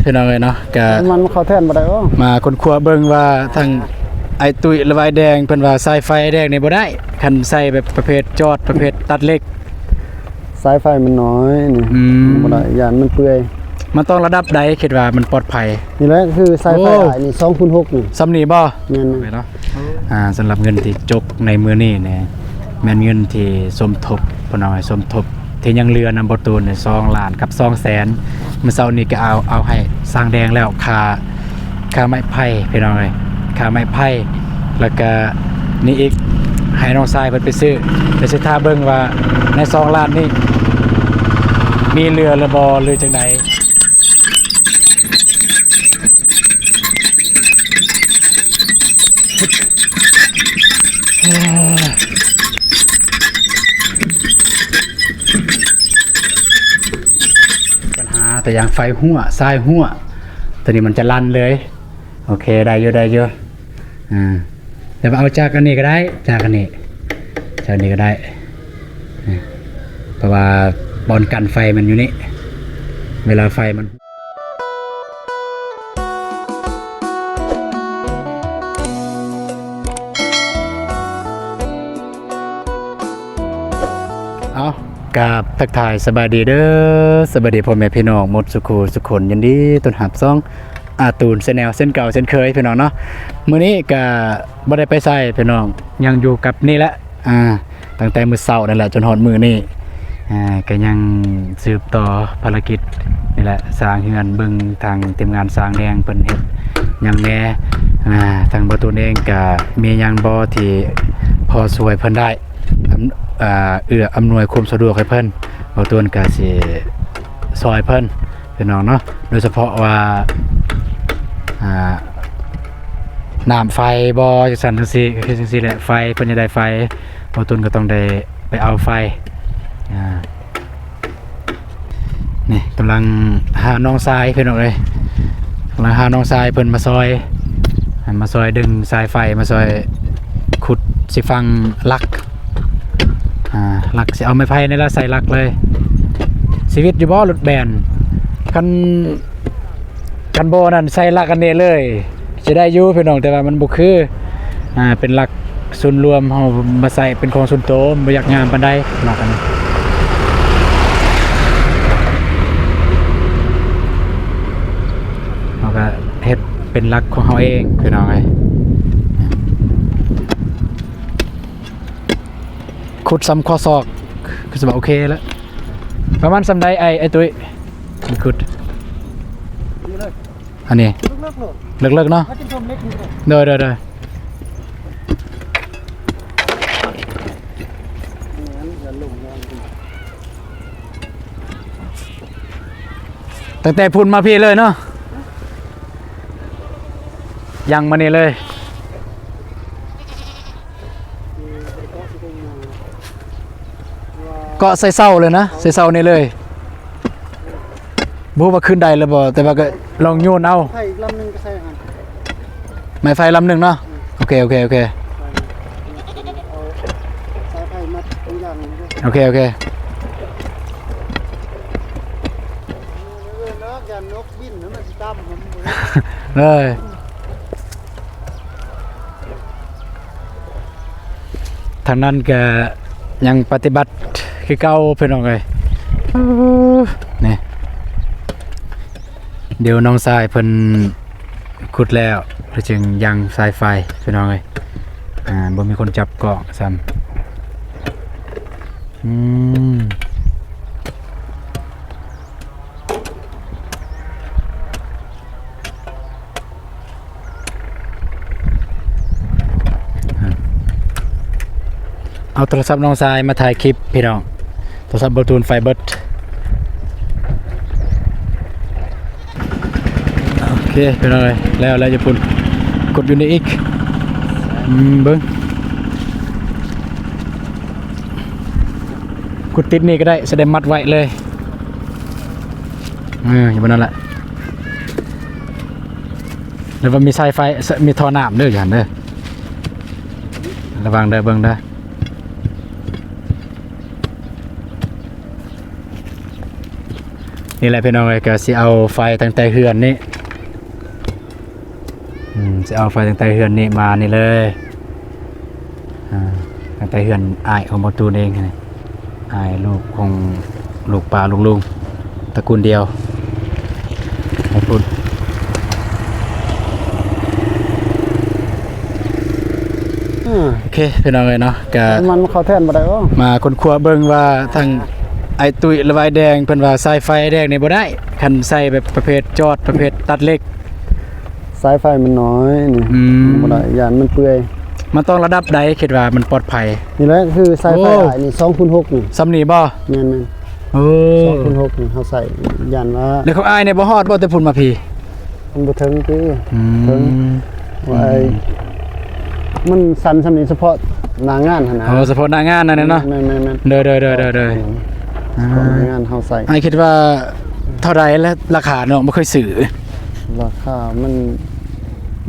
พี่น้องเลยเนาะกะมันเข้าแท่นบ่ได้มาคนครัวเบิ่งว่าทางไอ้ตุ้ยระบายแดงเพิ่นว่าสายไฟแดงนี่บ่ได้คันใส่แบบประเภทจอดประเภทตัดเหล็กสายไฟมันน้อยนี่บ่ได้ยานมันเปื่อยมันต้องระดับใดคิดว่ามันปลอดภัยนี่แหละคือสายไฟนี่ 2x6 นี่ซ้ำนี่บ่แม่นเนาะสำหรับเงินที่จกในมื้อนี้เนี่ยแม่นเงินที่สมทบพี่น้องสมทบที่ยังเหลือนำบ่ตูนเนี่ย2ล้านกับ200,000เมื่อเช้านี้ก็เอาให้สร้างแดงแล้วค่าไม้ไผ่พี่น้องเอ้ยค่าไม้ไผ่แล้วก็นี่อีกให้น้องชายเพิ่นไปซื้อแต่สิท่าเบิ่งว่าใน2ล้านนี่มีเรือหรือบ่หรือจังไดปัญหาแต่อย่างไฟหัวทรายหัวตัวนี้มันจะลั่นเลยโอเคได้เยอะแต่ว่าเอาจากอันนี้ก็ได้จากอันนี้ก็ได้เพราะว่าบอลกันไฟมันอยู่นี่เวลาไฟมันเอากราบทักทายสบายดีเด้อสบายดีพ่อแม่พี่น้องหมดสุขยินดีต้นหับซ่องตูนแนวเส้นเก่าเส้นเคยพี่น้องเนาะมื้อนี้ก็บ่ได้ไปใส่พี่น้องยังอยู่กับนี่แหละตั้งแต่มื้อเช้านั่นแหละจนฮอดมื้อนี้ก็ยังสืบต่อภารกิจนี่แหละสร้างเฮือนเบิ่งทางทีมงานสร้างแดงเพิ่นเฮ็ดหยังแน่ทางบ่ตูนเองก็มีหยังบ่ที่พอช่วยเพิ่นได้อำนวยความสะดวกให้เพิ่นบ่ตูนก็สิซอยเพิ่นพี่น้องเนาะโดยเฉพาะว่าน้ำไฟบ่จังซั่นจังซี่คือจังซี่แหละไฟเพิ่นจะได้ไฟบ่ตูนก็ต้องได้ไปเอาไฟนี่กำลังหาน้องทรายเพิ่นออกเลยกำลังหาน้องทรายเพิ่นมาซอยดึงสายไฟมาซอยขุดสิฟังลักสิเอาไม้ไผ่นี่ละใส่ลักเลยชีวิตอยู่บ่รถแบนคันโบนั่นใส่ลักกันนี่เลยจะได้อยู่พี่น้องแต่ว่ามันบ่คือเป็นลักส่วนรวมเฮามาใส่เป็นของส่วนตัวบ่อยากงามปานใดเนาะกันเฮาก็เฮ็ดเป็นลักของเฮาเองพี่น้องเอ้ยขุดซ้ำข้อศอกคือสิว่าโอเคแล้วประมาณซ้ำใดไอ้ตุ้ยขุดอันนี้เลิกเนาะเด้อตั้งแต่พุ่นมาพี่เลยเนาะยังมานี่เลยก็ใส่เศร้าเลยนะใส่เศร้านี่เลยบูว่าขึ้นได้แล้วบ่แต่ว่าก็ลองโยนเอาไฟอีกลำนึงก็ใส่ไม้ไฟลำหนึ่งเนาะโอเคเอาสายไฟมัดตรงอย่างนี้โอเคนกบินนะมันสิตามผมเลยทางนั้นก็ยังปฏิบัติคือเก่าเพิ่นน้องเอ้ยนี่เดี๋ยวน้องทรายเพิ่นขุดแล้วเพิ่นจึงยังสายไฟเพิ่นน้องเอ้ยบ่มีคนจับเกาะซ้ำเอาโทรศัพท์น้องทรายมาถ่ายคลิปพี่น้องโทรศัพท์บลูทูธไฟเบิร์ดโอเคพี่น้องเลยแล้วจะปุ่นกดอยู่ในอีกเบิ้งกดติดนี่ก็ได้แสดงมัดไว้เลยอยู่บนนั้นแหละแล้วมันมีสายไฟมีท่อน้ำด้วยอย่างเด้อระวังเด้อเบิ้งเด้อ นี่แหละพี่น้องเอ้ยก็สิเอาไฟตั้งแต่เฮือนนี่สิเอาไฟตั้งแต่เฮือนนี่มานี่เลยตั้งแต่เฮือนอ้ายของบ่ตูนเองนี่อ้ายลูกของลูกป้าลุงตระกูลเดียวให้พูดโอเคพี่น้องเอ้ยเนาะก็ มันเข้าแท่นบ่ได้บ่ มาคนครัวเบิ่งว่าทางไอ้ตุ้ยระบายแดงเพิ่นว่าสายไฟแดงนี่บ่ได้คันใส่แบบประเภทจอดประเภทตัดเหล็ก สายไฟมันน้อยนี่บ่ได้ยานมันเปื่อย มันต้องระดับใดคิดว่ามันปลอดภัย นี่แหละคือสายไฟหลายนี่2คูณ6นี่ สำนีบ่ แม่น โอ้ ๆ2คูณ6นี่เฮาใส่ยานว่า แล้วเขาอายในบ่ฮอดบ่แต่พุ่นมาพี่ มันบ่ถึงติ ถึง ว่าไอ้มันสั่นสำนี้เฉพาะหน้างานหั่นนะ โอ้เฉพาะหน้างานนั่นน่ะเนาะ แม่นๆ เด้อๆๆๆ เฉพาะหน้างานเฮาใส่ อายคิดว่าเท่าใดแล้วราคาเนาะบ่เคยซื้อ ราคามัน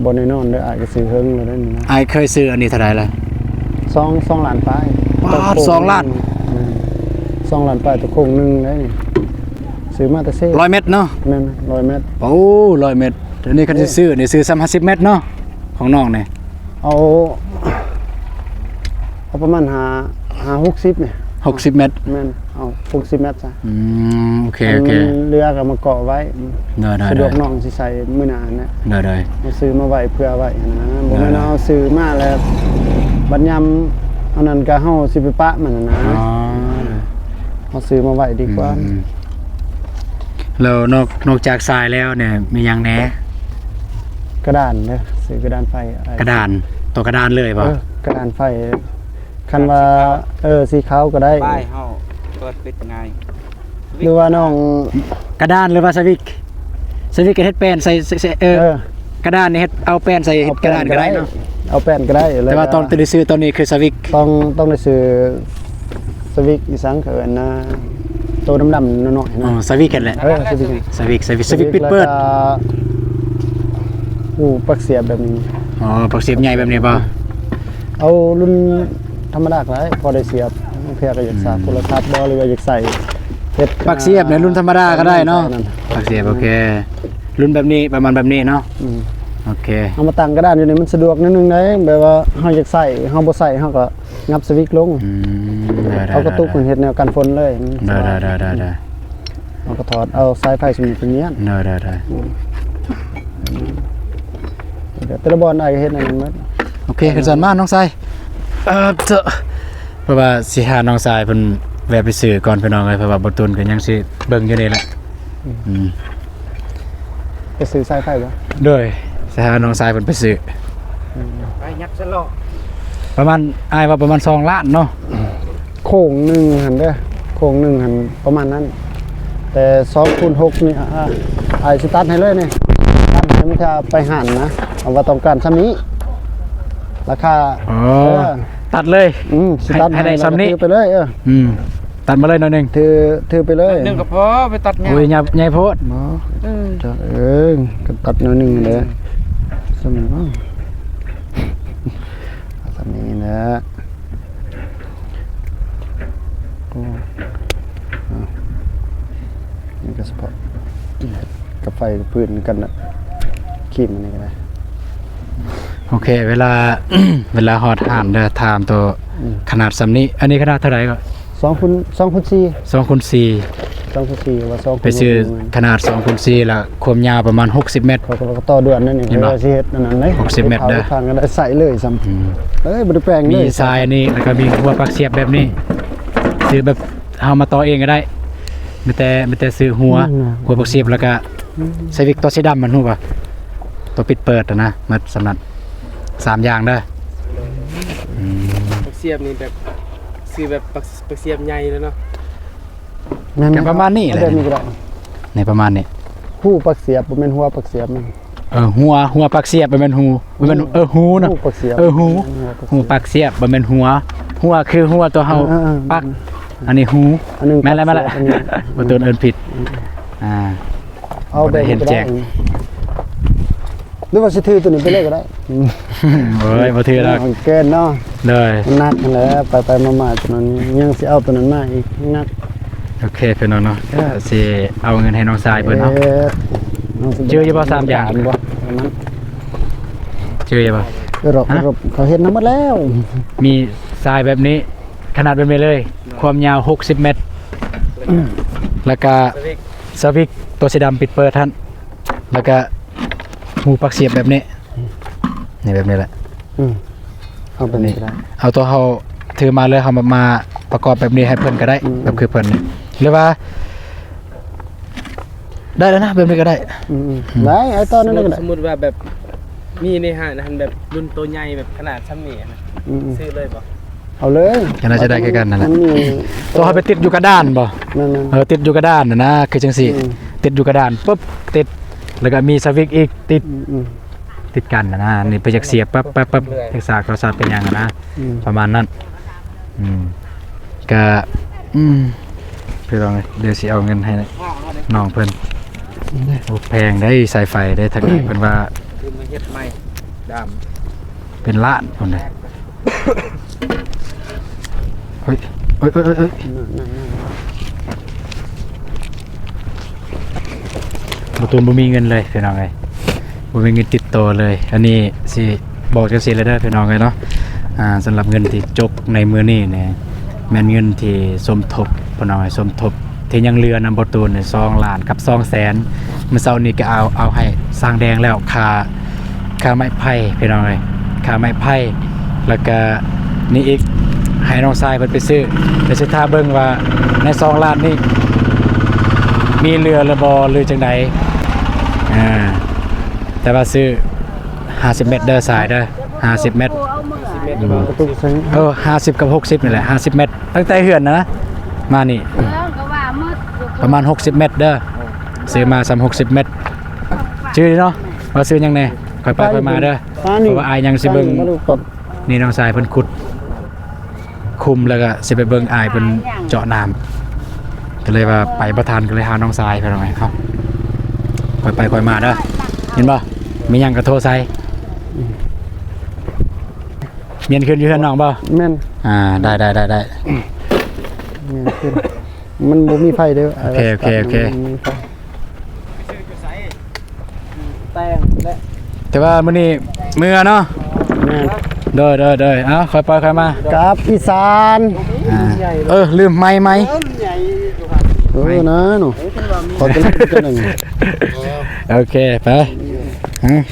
บ่แน่นอนเด้ออาจจะซื้อเฮิงเลยได้นี่นะ อายเคยซื้ออันนี้เท่าใดล่ะ 2ล้านปลาย ว้าว2ล้าน 2ล้านปลายตัวโครงหนึงได้นี่ซื้อมาแต่เซ่ 100 เมตรเนาะ แม่น100 เมตร โอ้100 เมตรอันนี้คันสิซื้อนี่ซื้อ50 เมตรเนาะของน้องนี่ เอาประมาณ60นี่ 60 เมตร แม่นเอา60 เมตรซะ โอเคโอเค มันเรือก็มาเกาะไว้ ได้ สะดวกน้องสิใส่มื้อหน้านะ ได้ เอาซื้อมาไว้เพื่อไว้นะบ่แม่นเอาซื้อมาแล้วบัดยามอันนั้นก็เฮาสิไปปะมันนะ อ๋อ เอาซื้อมาไว้ดีกว่า แล้วนอกจากทรายแล้วเนี่ยมีหยังแหน่ กระดานเด้อซื้อกระดานไฟ กระดานตัวกระดานเลยป่ะ กระดานไฟคันว่าสีขาวก็ได้ ป้ายเฮาเปิดปิดไง หรือว่าน้อง กระดานหรือว่าสวิกก็เฮ็ดแป้นใส่กระดานนี่เฮ็ดเอาแป้นใส่เฮ็ดกระดานก็ได้เนาะ เอาแป้นก็ได้ แต่ว่าตอนตัวซื้อตอนนี้คือสวิก ต้องได้ซื้อสวิกอีสังเขินนะตัวดำๆหน่อยๆ อ๋อ นะ สวิกกันแหละ สวิก สวิกปิดเปิด ปักเสียบแบบนี้ อ๋อปักเสียบใหญ่แบบนี้ป่ะ เอารุ่นธรรมดาก็ได้พอได้เสียบเพื่อก็อยากสาดโทรศัพท์บ่หรือว่าอยากใส่เฮ็ด ปักเสียบในรุ่นธรรมดาก็ได้เนาะปักเสียบโอเครุ่นแบบนี้ประมาณแบบนี้เนาะโอเค เอามาตั้งกระดานอยู่นี่มันสะดวกนิดนึงได้แบบว่าเฮาอยากใส่เฮาบ่ใส่เฮาก็งับสวิกลง ได้ เอากระตุกมันเฮ็ดแนวกันฝนเลย ได้ เอาก็ถอดเอาสายไฟสมิงเป็นเนี้ย ได้ เดี๋ยวแต่ละบอลได้ก็เฮ็ดอันนั้นหมด โอเคขึ้นสันมาน้องทรายเถอะเพราะว่าสิหาน้องทรายเพิ่นแวะไปซื้อก่อนพี่น้องเลยเพราะว่าบ่ตุนก็ยังสิเบิ่งอยู่นี่แหละ ไปซื้อสายไฟบ่ โดยสิหาน้องทรายเพิ่นไปซื้อ ไปยัดซะโล ประมาณอ้ายว่าประมาณ2ล้านเนาะ โค้งหนึงหั่นเด้อโค้งหนึงหั่นประมาณนั้น แต่2คูณ6นี่อ้ายสิตัดให้เลยนี่ตัดให้มันจะไปหั่นนะเอาว่าต้องการซ้ำนี้ราคา อ๋อตัดเลย สิตัด ให้ได้ แล้วก็ ซ้ำนี้ ถือไปเลยตัดมาเลยหน่อยหนึง ถือไปเลย นึงก็พอไปตัดงาน โอ้ยใหญ่โพด บ่จะก็ตัดหน่อยหนึงเลยซ้ำนี้บ่ซ้ำนี้นะก็นี่ก็เฉพาะกับไฟพื้นกันน่ะขีมมันนี่ก็ได้ โอเคเวลา เวลาฮอดหามเด้อถามตัวขนาดสำนี้อันนี้ขนาดเท่าไหร่ก็ 2คูณ4 2คูณ4 2คูณ4ว่า2คูณ ไปซื้อขนาด2คูณ4แล้วความยาวประมาณ60 เมตร เขาก็ต่อเดือนนั่นนี่ เห็นปะ สิเฮ็ดอันนั้นเลย 60เมตรเด้อ ทางก็ได้ใส่เลยซ้ำบ่ได้แปลง มี เลย ทรายอันนี้แล้วก็มีหัวปลักเสียบแบบนี้ซื้อแบบเอามาต่อเองก็ได้ไม่แต่ซื้อหัวปลักเสียบแล้วก็ใส่วิกตัวสีดำมันฮู้ป่ะตัวปิดเปิดนะมาสำนัก3อย่างเด้อ ปักเสียบนี่แบบซื้อแบบปักเสียบใหญ่แล้วเนาะ ก็ประมาณนี้แหละ แบบนี้ก็ได้ ในประมาณนี้ หูปักเสียบบ่แม่นหัวปักเสียบมัน หัวปลักเสียบบ่แม่นหูบ่แม่นหูเนาะ หูปักเสียบ หูปลักเสียบบ่แม่นหัวคือหัวตัวเฮาปักอันนี้หู อันนึง แม่นแล้ว ปักเสียบอันนี้ บ่ตัวเอิ้นผิดเอาแบบ เห็นแจก หรือว่าสิถือตัวนี้ไปเลยก็ได้ โอ้ยบ่ถือแล้ว มันเกินเนาะ เลย มันหนักนั่นแหละไปๆมาๆตัวนั้นยังสิเอาตัวนั้นมาอีกหนัก โอเคพี่น้องเนาะก็สิเอาเงินให้น้องทรายเพิ่นเนาะ ชื่ออยู่บ่สามอย่าง บ่อันนั้น ชื่อยังบ่ รบเขาเห็นน้ำหมดแล้ว มีทรายแบบนี้ขนาดเป็นไปเลย ความยาว60เมตรแล้วก็ สวิกสวิกตัวสีดำปิดเปิดท่านแล้วก็หูปักเสียบแบบนี้นี่แบบนี้แหละ เอาไปนี่ก็ได้ เอาตัวเขาถือมาเลยเขามาประกอบแบบนี้ให้เพิ่นก็ได้ แบบคือเพิ่นนี่หรือว่า ได้แล้วนะแบบนี้ก็ได้ ได้ไอ้ตอนนั้นก็ได้ สมมุติว่าแบบมีในห้างนะแบบรุ่นตัวใหญ่แบบขนาดซ้ำนี่นะซื้อเลยบ่ เอาเลย ก็น่าจะได้แค่กันนั่นแหละ มัมี ตัวเขาไปติดอยู่กระดานบ่ นั่น ติดอยู่กระดานนะคือจังสี่ ติดอยู่กระดานปุ๊บติดแล้วก็มีสวิกอีกติดกันนะนี่ไปจากเสียบปั๊บจากสากเราสาดเป็นอย่างนะประมาณนั้นก็เพื่อลองเดี๋ยวสิเอาเงินให้น้องเพิ่นโอ้แพงได้สายไฟได้ทั้งนี้เพิ่นว่า คือมาเฮ็ดใหม่ด เป็นล้านพุ่นเด้เฮ้ยบ่ตูนบ่มีเงินเลยพี่น้องเอ้ยบ่มีเงินติดตัวเลย อันนี้สิบอกจังซี่เลยเด้อพี่น้องเอ้ยเนาะสำหรับเงินที่จกในมื้อนี้เนี่ยแม่นเงินที่สมทบพี่น้องเอ้ยสมทบที่ยังเหลือนำบ่ตูนเนี่ย2ล้านกับ200,000เมื่อเช้านี้ก็เอาให้สร้างแดงแล้วค่าไม้ไผ่พี่น้องเอ้ยค่าไม้ไผ่แล้วก็นี่อีกให้น้องทรายเพิ่นไปซื้อเดี๋ยวสิท่าเบิ่งว่าใน2ล้านนี้มีเรือระบอหรือจังใดแต่ว่าซื้อ50เมตรเด้อสายเด้อ50เมตร 10 เมตรบ่ กระตุกใส่ 50กับ60นี่แหละ50เมตรตั้งแต่เฮือนนะมานี่ประมาณ60เมตรเด้อซื้อมา60เมตรชื่อเนาะว่าซื้อยังไงค่อยไปค่อยมาเด้อเพราะว่าอายยังสิเบิ่งนี่น้องทรายเพิ่นขุดคุมแล้วก็สิไปเบิ่งอายเพิ่นเจาะน้ำก็เลยว่าไปบ่ทันก็เลยหาน้องทรายไปหน่อยครับค่อยไปค่อยมาเด้อเห็นบ่มีหยังก็โทรใส่เมียนขึ้นอยู่เฮือนน้องบ่ แม่น ได้ เนี่ยขึ้นมันบ่มีไฟเด้อ โอเค มันมีไฟ ซื้อจะใส่แป้งและ แต่ว่ามื้อนี้มื้อเนาะ แม่น เด้อเอ้าค่อยไปค่อยมา กับอีสาน ลืมไม้ไหม ใหญ่อยู่ครับ นะหนูขอตัวเล็กตัวหนึ่ง โอเคไป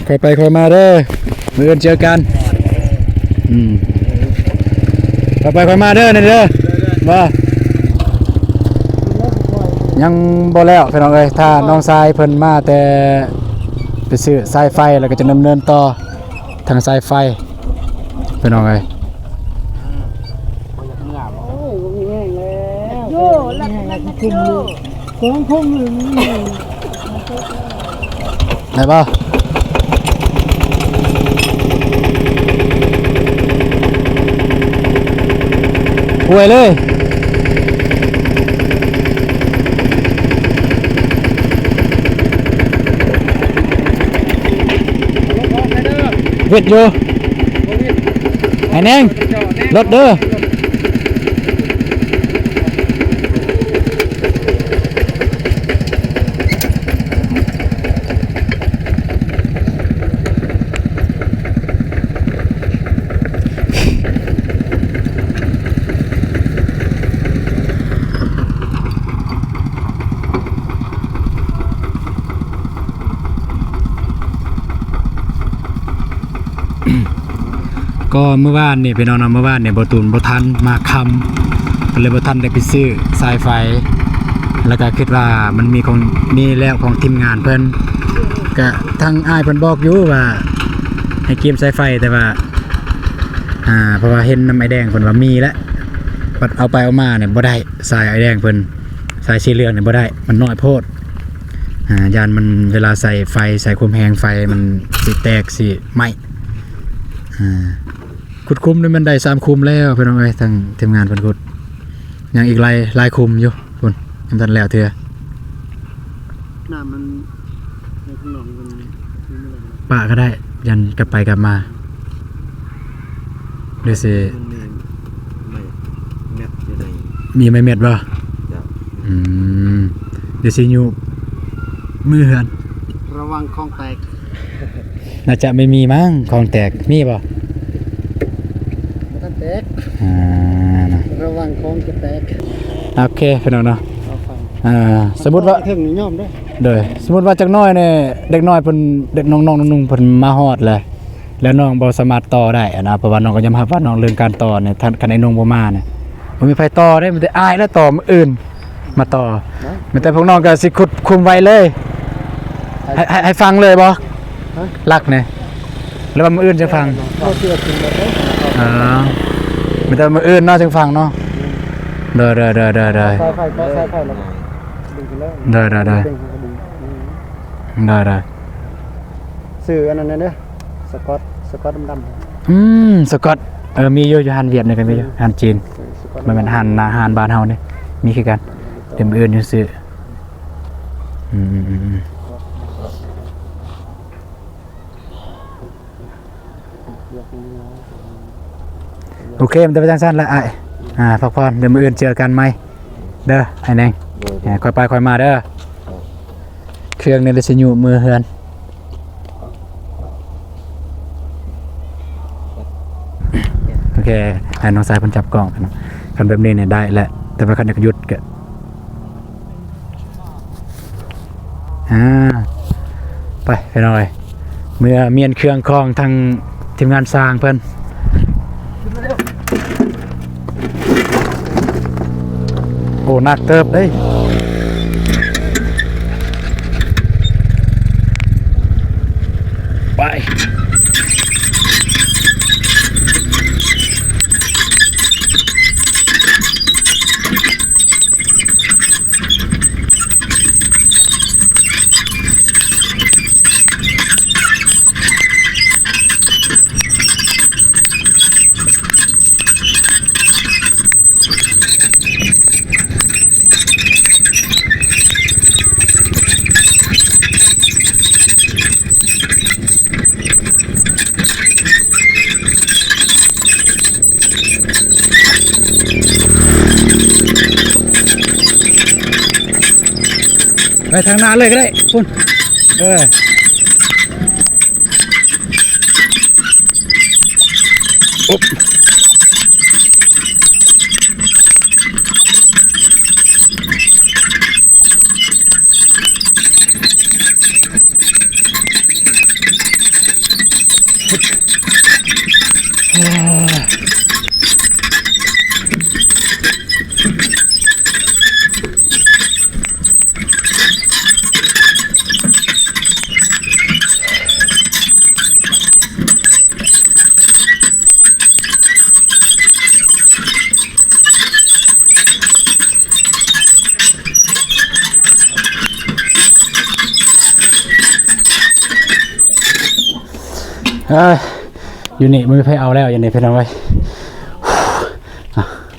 ค่อยไปค่อยมาเด้อมื้ออื่นเจอกันค่อยไปค่อยมาเด้อนี่เด้อบ่ยังบ่แล้วพี่น้องเอ้ยถ้าน้องทรายเพิ่นมาแต่ไปซื้อสายไฟแล้วก็จะดำเนินต่อทางสายไฟพี่น้องเอ้ย โย่ลักคุมเลยของผมเลย ได้ป่ะป่วยเลยวิดอยู่ไอ้แนงรถเด้อก็เมื่อวานนี่พี่น้องเมื่อวานเนี่ยบ่ตูนบ่ทันมาคำก็เลยบ่ทันได้ไปซื้อสายไฟแล้วก็คิดว่ามันมีของนี่แล้วของทีมงานเพิ่นก็ทางอ้ายเพิ่นบอกอยู่ว่าให้เกมสายไฟแต่ว่าเพราะว่าเห็นน้ำไอแดงเพิ่นว่ามีแล้วปัดเอาไปเอามาเนี่ยบ่ได้สายไอแดงเพิ่นสายสีเหลืองเนี่ยบ่ได้มันน้อยโพดยานมันเวลาใส่ไฟใส่ความแรงไฟมันสิแตกสิไหม้ขุดคุมนี่มันได้3คุมแล้วพี่น้องเอ้ยทางทีมงานเพิ่นขุดยังอีกหลายคุมอยู่พุ่นยังทันแล้วเทื่อ น้ำมันในข้างนอกมัน ปะก็ได้ยันกลับไปกลับมาหรือสิมีไม่เม็ดบ่ อืมเดี๋ยวสิอยู่มือเฮือน ระวังของแตก น่าจะไม่มีมั้งของแตกมีบ่ บ่ทันแตก อ่านะ ระวังของจะแตก โอเคพี่น้องเนาะ เอาฟัง สมมุติว่า ถึงนี่ยอมเด้อ เด้อสมมุติว่าจักหน้อยเนี่ยเด็กน้อยเพิ่นเด็กน้องๆนุ่งๆเพิ่นมาฮอดเลยแล้วน้องบ่สามารถต่อได้อะนะเพราะว่าน้องก็ยอมรับว่าน้องเรื่องการต่อเนี่ยถ้าคันไอ้น้องบ่มาเนี่ยบ่มีไผต่อได้มันจะอายแล้วต่อมื้ออื่นมาต่อมันแต่พวกน้องก็สิขุดคุมไว้เลยให้ฟังเลยบ่รักเนี่ยแล้วว่ามื้ออื่นจะฟัง เอาเสื้อขึ้นมาเด้อ อ๋อมันแต่มื้ออื่นเนาะจึงฟังเนาะเด้อ สายไฟก็สายไฟแล้วดึงไปแล้ว ได้ ดึงให้ก็ดึง สื่ออันนั้นเด้อสกอตดำ สกอตมีอยู่ฮันเวียดนี่ก็มีอยู่ฮันจีน ๆสกอต มันเป็นฮันอาหารบ้านเฮานี่มีคือกันเดี๋ยวมื้ออื่นอยู่ซื้อโอเคมันจะไปจังซั่นละอ้ายพักผ่อนเดี๋ยวมื้ออื่นเจอกันใหม่เด้อไอ้แนงค่อยไปค่อยมาเด้อเครื่องนี่เลยสิอยู่มือเฮือนโอเคให้น้องสายเพิ่นจับกล้องกันเนาะคันแบบนี้เนี่ยได้แหละแต่ว่าคันอยากหยุดก็ไปหน่อยเมื่อเมียนเครื่องของทางทีมงานสร้างเพิ่นโอ้หนักเติบเด้ยไปไปทางหน้าเลยก็ได้คุณอุ๊บอยู่นี่มือไฟเอาแล้วอย่างนี้เพื่อนเอาไว้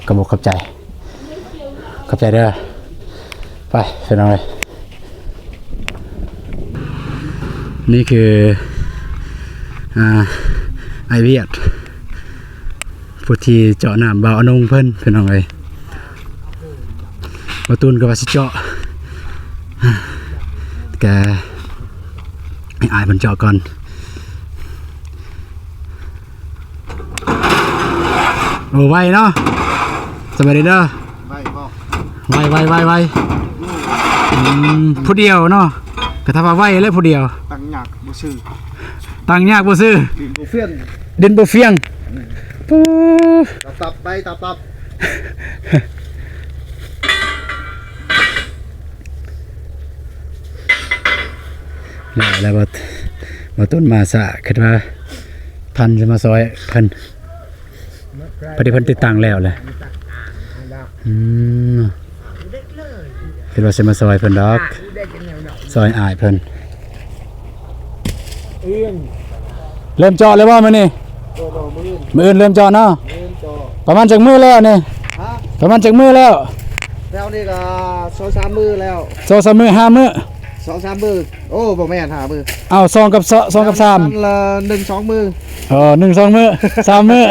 กระบอกขอบใจเด้อไปเพื่อนเอาไว้นี่คือไอเวียดผู้ที่เจาะน้ำบ่าวอนงเพื่อนเอาไว้ประตูนกับว่าสิเจาะแกให้อายเพิ่นเจาะก่อนโอ้ไวเนาะสบายดีเด้อ ไปบ่ ไวผู้เดียวเนาะก็ถ้าว่าไวเลยผู้เดียว ตั้งหยักบ่ซื้อ ตังยากบ่ซื้อ ดินบ่เฟี้ยน เดินบ่เฟียงปู๊ ตับไปตับ แล้วบ่ต้นมาสะคิดว่าพันจะมาซอยเพิ่นพอดีเพิ่นติดตั้งแล้วแหละคิดว่าสิมาซอยเพิ่นดอกซอยอายเพิ่นเริ่มเจาะเลยบ่มื้อนี้มื้ออื่นเริ่มเจาะเนาะประมาณจักมื้อแล้วนี่ประมาณจักมื้อแล้ว แล้วนี่ก็2-3มื้อแล้ว 2-3มื้อ5มื้อ 2-3 มื้อโอ้บ่แม่น5มื้อ เอา2กับ3 วันละ1-2 มื้อ 1-2 มื้อ3มื้อ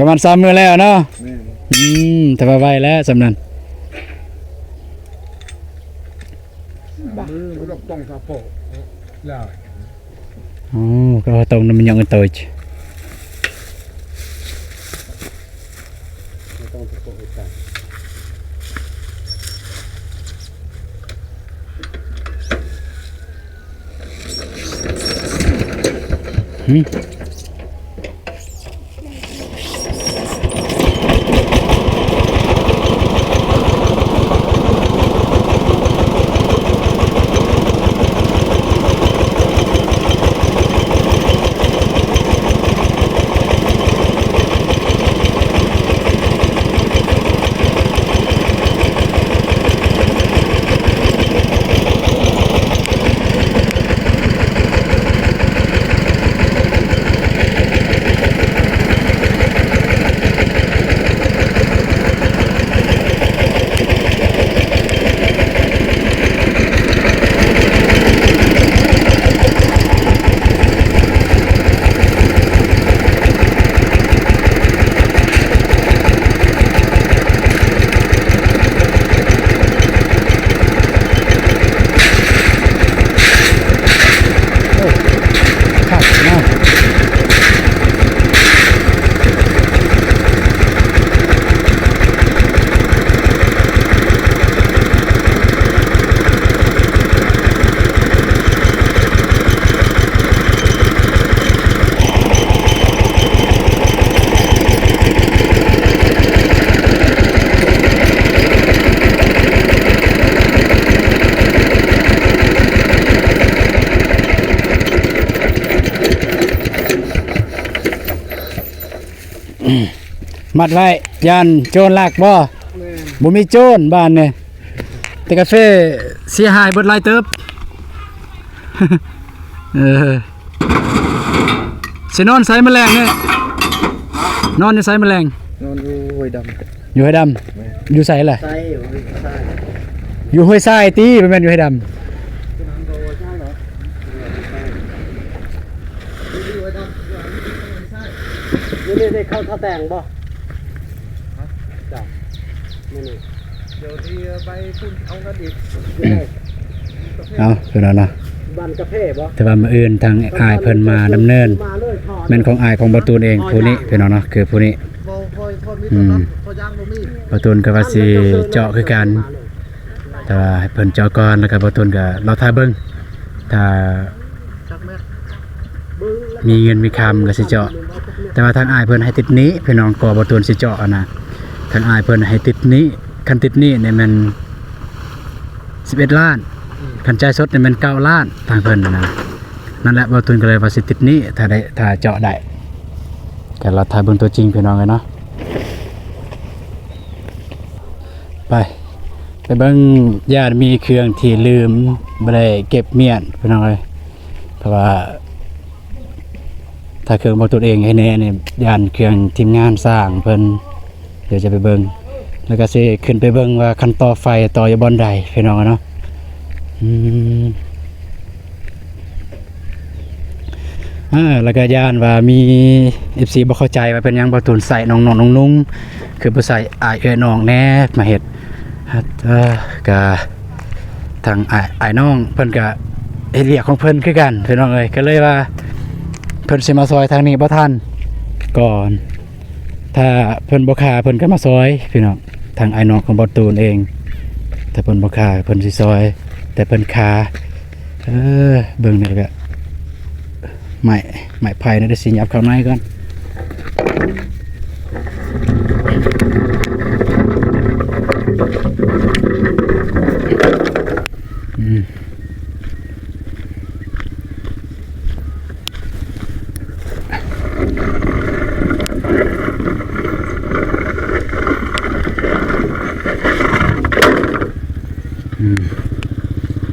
ประมาณ3มื้อแล้วเนาะแต่ว่าไวแล้วสำนั้น มือมันต้องทาโปแล้ว อ๋อก็ตรงนั้นมันยังเงินตัว ไม่ต้องตะโกนใส่ ครับเนาะมัดไว้ยันโจรลักบ่บ่มีโจรบ้านนี่แต่กาแฟเสียหายเบิดหลายเติบ สินอนใส่แมลงเนี่ยนอนอยู่ใส่แมลง นอนอยู่ห้วยด อยู่ให้ดำอยู่ใส่ล่ะ ใส่อยู่ใส่ อยู่ห้วยทรายตีบ่แม่นอยู่ให้ดำ นี่ได้เข้าท่าแต่งบ่จ้ะนี่ ำเดี๋ยวที่ไปพุ่นเอากันอีก เอาคือนั่นน่ะ บ้านกาแฟบ่ แต่ว่ามื้ออื่นทางอายเพิ่นมาดำเนิน มาเลยถอด แม่นของอายของบ่ตูนเองผู้นี้พี่น้องเนาะคือผู้นี้ พอมีตัวนั้นพอย่างบ่มี บ่ตูนก็ว่าสิเจาะคือกัน แต่ว่าให้เพิ่นเจาะก่อนแล้วก็บ่ตูนก็รอท่าเบิ่งถ้า จักแม่ มีเงินมีคำก็สิเจาะ แต่ว่าทางอายเพิ่นให้ติดนี้พี่น้องก็บ่ตูนสิเจาะอะนะทางอายเพิ่นให้ติดนี้คันติดนี้เนี่ยมัน11ล้านคันจ่ายสดเนี่ยมัน9ล้านทางเพิ่นน่ะนะนั่นแหละบ่ตูนก็เลยว่าสิติดนี้ถ้าเจาะได้ก็เราถ่ายเบิ่งตัวจริงพี่น้องเลยเนาะไปเบิ่งญาติมีเครื่องที่ลืมบ่ได้เก็บเมียนพี่น้องเอ้ยเพราะว่า ถ้าเครื่องบ่ตัวเองให้แน่นี่ยานเครื่องทีมงานสร้างเพิ่นเดี๋ยวจะไปเบิ่งแล้วก็สิขึ้นไปเบิ่งว่าคันต่อไฟต่ออยู่บ่อนใดพี่น้องเนาะแล้วก็ย่านว่ามี FC บ่เข้าใจว่าเป็นหยังบ่ตูนใส่น้องๆนุ่งๆคือบ่ใส่อายเอ้ยน้องแน่มาเฮ็ดก็ทางอ้ายน้องเพิ่นก็เฮ็ดเวียกของเพิ่นคือกันพี่น้องเอ้ยก็เลยว่าเพิ่นสิมาซอยทางนี้บ่ทันก่อนถ้าเพิ่นบ่ค่าเพิ่นก็มาซอยพี่น้องทางอ้ายน้องของบ่ตูนเองถ้าเพิ่นบ่ค่าเพิ่นสิซอยแต่เพิ่นค่าเบิ่งนี่ก็ไม้ไผ่นี่ได้สิยับเข้าในก่อน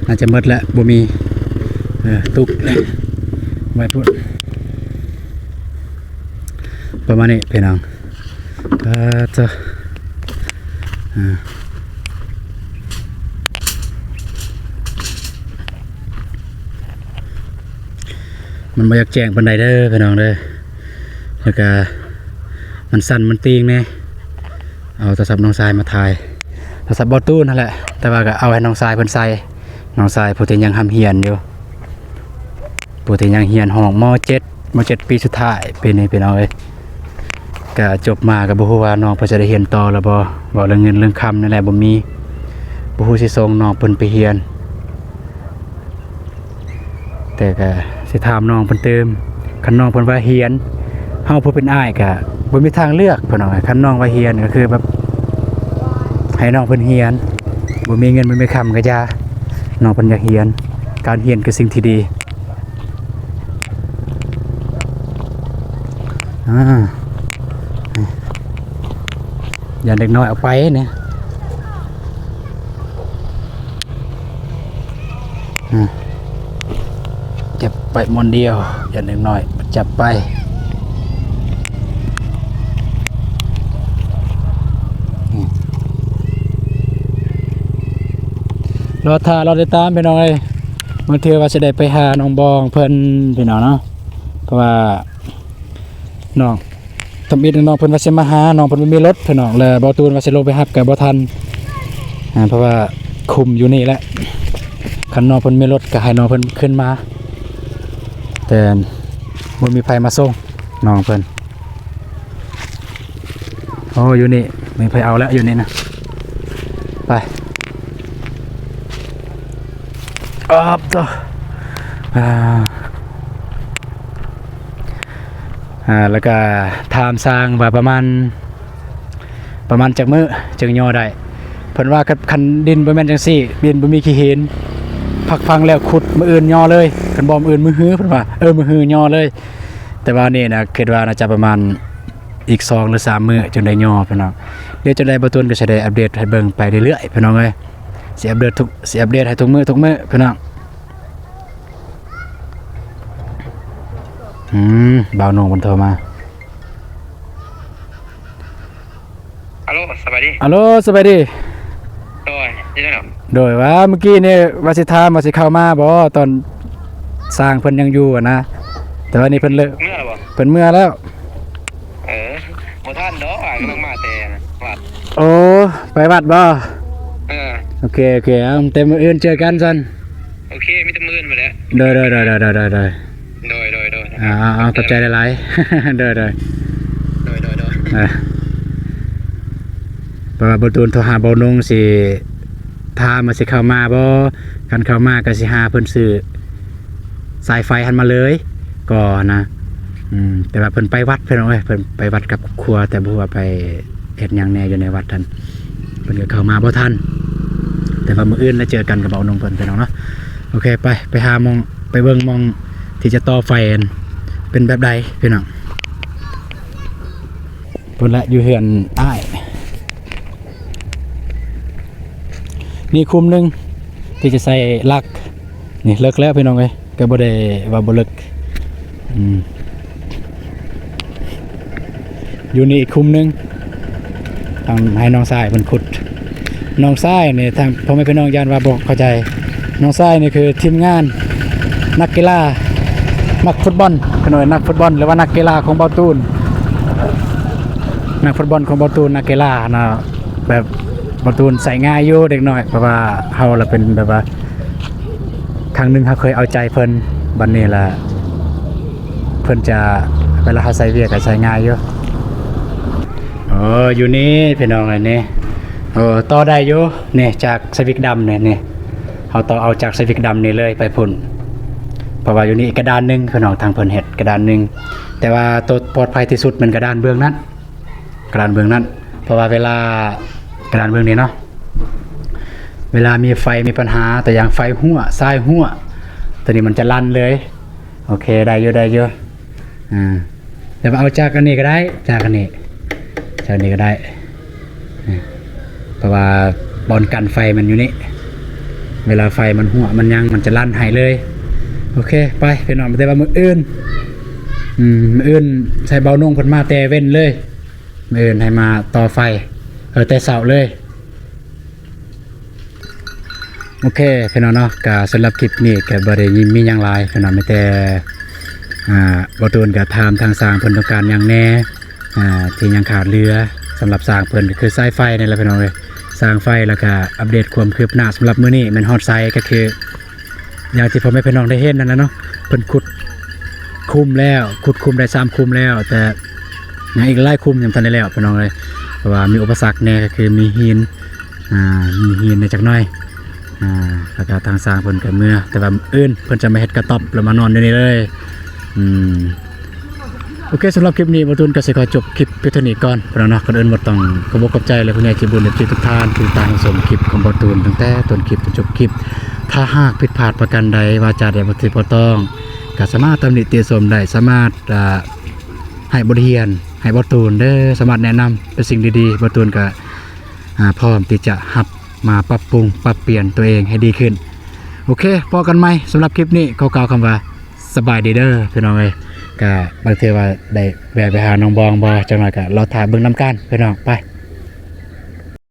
น่าจะหมดแล้วบ่มีตุกเลยไว้พูดประมาณนี้พี่น้องจะมันบ่อยากแจ้งปานใดเด้อพี่น้องเด้อแล้วก็ มันสั่นมันตีงแน่เอาโทรศัพท์น้องทรายมาถ่ายโทรศัพท์บ่ตู้นั่นแหละแต่ว่าก็เอาให้น้องทรายเพิ่นใส่น้องทรายผู้ที่ยังทำเฮียนอยู่ผู้ที่ยังเฮียนห้องม .7 ปีสุดท้ายปีนี้พี่น้องเอ้ยก็จบมาก็บ่ฮู้ว่าน้องเพิ่นจะได้เรียนต่อหรือบ่เรื่องเงินเรื่องคำนั่นแหละบ่มีบ่ฮู้สิส่งน้องเพิ่นไปเรียนแต่ก็สิถามน้องเพิ่นเติมคันน้องเพิ่นว่าเรียนเฮาผู้เป็นอ้ายก็บ่มีทางเลือกพี่น้องคันน้องว่าเรียนก็คือแบบให้น้องเพิ่นเรียนบ่มีเงินบ่มีคำก็อย่าน้องเพิ่นอยากเรียนการเรียนคือสิ่งที่ดีอย่าเด็กน้อยเอาไปเนี่ยจับไปมอนเดียวอย่าเด็กน้อยจับไปรอท่ารอติดตามพี่น้องเลยบางทีว่าจะได้ไปหาน้องบองเพิ่นพี่น้องเนาะเพราะว่าน้องทำอิดน้องเพิ่นว่าสิมาหาน้องเพิ่นบ่มีรถพี่น้องแล้วบ่ตูนว่าสิลงไปรับก็บ่ทันเพราะว่าคุมอยู่นี่แหละคันน้องเพิ่นมีรถก็ให้น้องเพิ่นขึ้นมาแต่บ่มีไผมาส่งน้องเพิ่นโอ้อยู่นี่ไม่ไผเอาแล้วอยู่นี่นะไปอัพต่อแล้วก็ทามสร้างว่าประมาณจากมื้อจึงย่อได้เพิ่นว่าคันดินบ่แม่นจังซี่ดินบ่มีขี้หินพักฟังแล้วขุดมื้ออื่นย่อเลยคันบ่มื้ออื่นมื้อฮื้อเพิ่นว่ามื้อฮื้อย่อเลยแต่ว่านี่นะคิดว่าน่าจะประมาณอีก2หรือ3มื้อจึงได้ย่อพี่น้องเดี๋ยวจะได้บ่ตูนก็สิได้อัปเดตให้เบิ่งไปเรื่อยๆพี่น้องเอ้ยสิอัปเดตให้ทุกมื้อพี่น้องบ่าวโหน่งเพิ่นโทรมาฮัลโหลสบายดี ฮัลโหลสบายดี โดยนี่ได้หรอ โดยว่าเมื่อกี้นี่ว่าสิถามว่าสิเข้ามาบ่ตอนสร้างเพิ่นยังอยู่นะแต่ว่านี่เพิ่นเลิก เมื่อหรอบ่ เพิ่นเมื่อแล้ว บ่ท่านดอกกำลังมาแต่วัด โอ้ไปวัดบ่ โอเคเอาแต่มื้ออื่นเจอกันซั่น โอเคมีแต่มื่นมาแล้ว โดย โดย เอาขอบใจหลายๆ โดยเพราะว่าบ่ตูนโทรหาบ่นงสิถามว่าสิเข้ามาบ่คันเข้ามาก็สิหาเพิ่นซื้อสายไฟหันมาเลยก็นะแต่ว่าเพิ่นไปวัดเพิ่นเอาไว้เพิ่นไปวัดกับครัวแต่บ่ว่าไปเฮ็ดหยังแหน่อยู่ในวัดท่านเพิ่นก็เข้ามาบ่ทันแต่ว่ามื้ออื่นแล้วเจอกันกับบ่าวนงเพิ่นพี่น้องเนาะโอเคไปหามองไปเบิ่งมองที่จะต่อไฟเป็นแบบใดพี่น้องพุ่นละอยู่เฮือนอ้ายนี่คุมหนึงที่จะใส่ลักนี่เลิกแล้วพี่น้องเอ้ยก็บ่ได้ว่าบ่เลิกอยู่นี่อีกคุมหนึงทางให้น้องทรายเพิ่นขุดน้องทรายนี่ทางพ่อแม่พี่น้องย่านว่าบ่เข้าใจน้องทรายนี่คือทีมงานนักกีฬานักฟุตบอลขน่อยนักฟุตบอลหรือว่านักกีฬาของเบาตูนนักฟุตบอลของเบาตูนนักกีฬานะแบบเบาตูนใส่ง่ายอยู่เด็กน้อยเพราะว่าเฮาละเป็นแบบว่าครั้งนึงเฮาเคยเอาใจเพิ่นบัดนี้ล่ะเพิ่นจะเวลาเฮาใส่เวียกก็ใส่ง่ายอยู่อยู่นี่พี่น้องอันนี้ต่อได้อยู่นี่จากสวิกดำนี่เฮาต่อเอาจากสวิกดำนี่เลยไปพุ่นเพราะว่าอยู่นี่กระดานนึงพี่น้องทางเพิ่นเฮ็ดกระดานนึงแต่ว่าตัวปลอดภัยที่สุดมันกระดานเบื้องนั้นเพราะว่าเวลากระดานเบื้องนี้เนาะเวลามีไฟมีปัญหาแต่อย่างไฟหัวทรายหัวตัวนี้มันจะลั่นเลยโอเคได้เยอะแต่ว่าเอาจากอันนี้ก็ได้จากอันนี้ก็ได้เพราะว่าบอลกันไฟมันอยู่นี่เวลาไฟมันหัวมันยังมันจะลั่นหายเลยโอเคไปพี่น้องแต่ว่ามื้ออื่นใส่เบานุ่งเพิ่นมาแต่เว้นเลยมื้ออื่นให้มาต่อไฟแต่เช้าเลยโอเคพี่น้องเนาะก็สำหรับคลิปนี้ก็บ่ได้มีหยังหลายพี่น้องมีแต่บ่ตูนก็ถามทางสร้างเพิ่นต้องการหยังแน่ ที่ยังขาดเรือสำหรับสร้างเพิ่นก็คือสายไฟนี่แหละพี่น้องเอ้ยสร้างไฟแล้วก็อัปเดตความคืบหน้าสำหรับมื้อนี้แม่นฮอดไซก็คืออย่างที่พ่อแม่พี่น้องได้เห็นนั่นแหละเนาะเพิ่นขุดคุมแล้วขุดคุมได้3คุมแล้วแต่ยังอีกหลายคุมยังทันได้แล้วพี่น้องเอ้ยเพราะว่ามีอุปสรรคแน่ก็คือมีหินในจักหน่อยแล้วก็ทางสร้างเพิ่นก็เมื่อแต่ว่าอื่นเพิ่นจะมาเฮ็ดกระต๊อบแล้วมานอนอยู่นี่เลยโอเคสำหรับคลิปนี้บ่ตูนก็สิขอจบคลิปเพียงเท่านี้ก่อนพี่น้องเนาะก่อนอื่นบ่ต้องขอบคุณขอบใจเลยผู้ใหญ่ใจบุญและทุกท่านที่ตามชมคลิปของบ่ตูนตั้งแต่ต้นคลิปจนจบคลิปถ้าหากผิดพลาดประการใดวาจาใดบ่ถูกบ่ต้องก็สามารถตำหนิติชมได้สามารถให้บทเรียนให้บ่ตูนเด้อสามารถแนะนำเป็นสิ่งดีๆบ่ตูนก็พร้อมที่จะรับมาปรับปรุงปรับเปลี่ยนตัวเองให้ดีขึ้นโอเคพอกันไหมสำหรับคลิปนี้ขอกล่าวคำว่าสบายดีเด้อพี่น้องเอ้ยก็บางทีว่าได้แวะไปหาน้องบองบ่จังหน่อยก็รอถ่ายเบิ่งนำกันพี่น้องไป